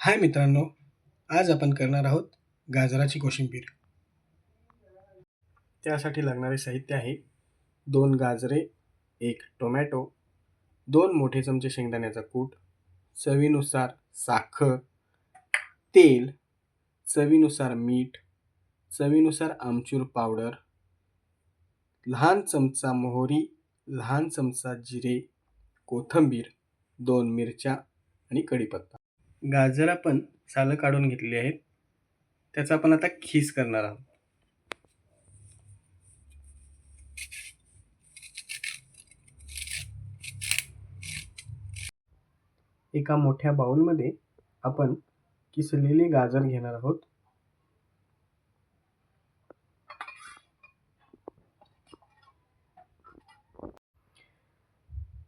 हाय मित्रांनो, आज आपण करणार आहोत गाजराची कोशिंबीर. त्यासाठी लागणारे साहित्य आहे 2 गाजरे, 1 टोमॅटो, 2 मोठे चमचे शेंगदाण्याचा कूट, चवीनुसार साखर, तेल, चवीनुसार मीठ, चवीनुसार आमचूर पावडर, लहान चमचा मोहरी, लहान चमचा जिरे, कोथिंबीर, 2 मिरच्या आणि कढीपत्ता. गाजर आपण सालं काढून घेतली आहेत. त्याचा आपण आता खीस करणार आहोत. एका मोठ्या बाउलमध्ये आपण किसलेले गाजर घेणार आहोत.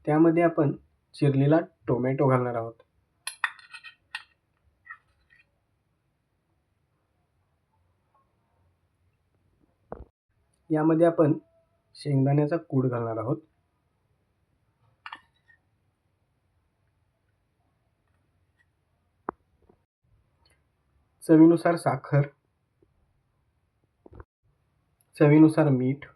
त्यामध्ये आपण चिरलेला टोमॅटो घालणार आहोत. यामध्ये आपण शेंगदाण्याचा कूट घालणार आहोत. चवीनुसार साखर, चवीनुसार मीठ,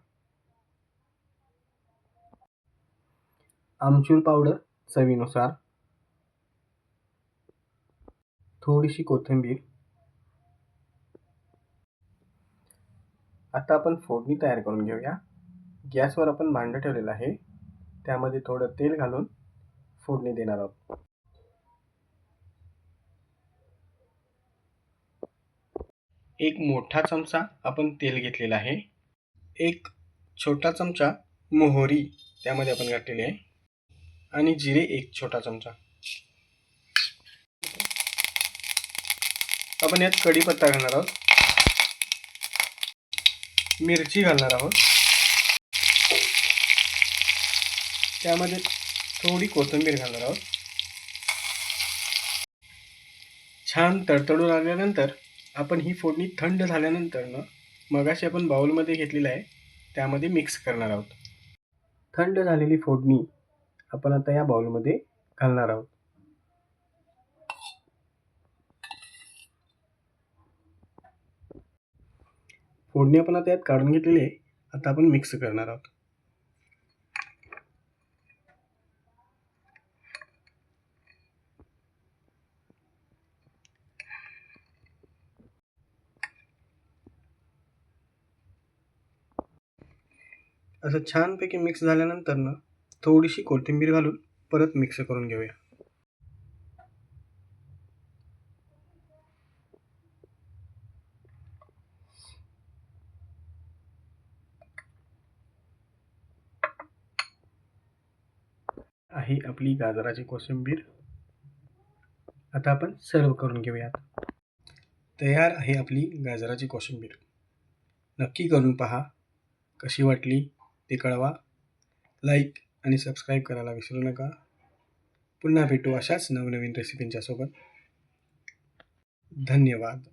आमचूर पावडर चवीनुसार, थोडीशी कोथिंबीर. आता आपण फोडणी तयार करून घेऊया. गॅसवर आपण भांडं ठेवलेलं आहे. त्यामध्ये थोडं तेल घालून फोडणी देणार आहोत. एक मोठा चमचा आपण तेल घेतलेला आहे. एक छोटा चमचा मोहरी त्यामध्ये आपण घातलेली आहे आणि जिरे एक छोटा चमचा. आपण यात कढीपत्ता घालणार आहोत, मिरची घालणार आहोत, त्यामध्ये थोडी कोथिंबीर घालणार आहोत. छान तडतडून आल्यानंतर आपण ही फोडणी थंड झाल्यानंतर मगाशी आपण बाउलमध्ये घेतलेलं आहे त्यामध्ये मिक्स करणार आहोत. थंड झालेली फोडणी आपण आता या बाउलमध्ये घालणार आहोत. फोडणी आपण आता यात काढून घेतलेली आहे. आता आपण मिक्स करणार आहोत. असं छानपैकी मिक्स झाल्यानंतर थोडीशी कोथिंबीर घालून परत मिक्स करून घेऊया. आहे आपली गाजराची कोशिंबीर. आता आपण सर्व करून घेऊयात. तयार आहे आपली गाजराची कोशिंबीर. नक्की करून पहा. कशी वाटली ते कळवा. लाईक आणि सबस्क्राईब करायला विसरू नका. पुन्हा भेटू अशाच नवनवीन रेसिपींच्या सोबत. धन्यवाद.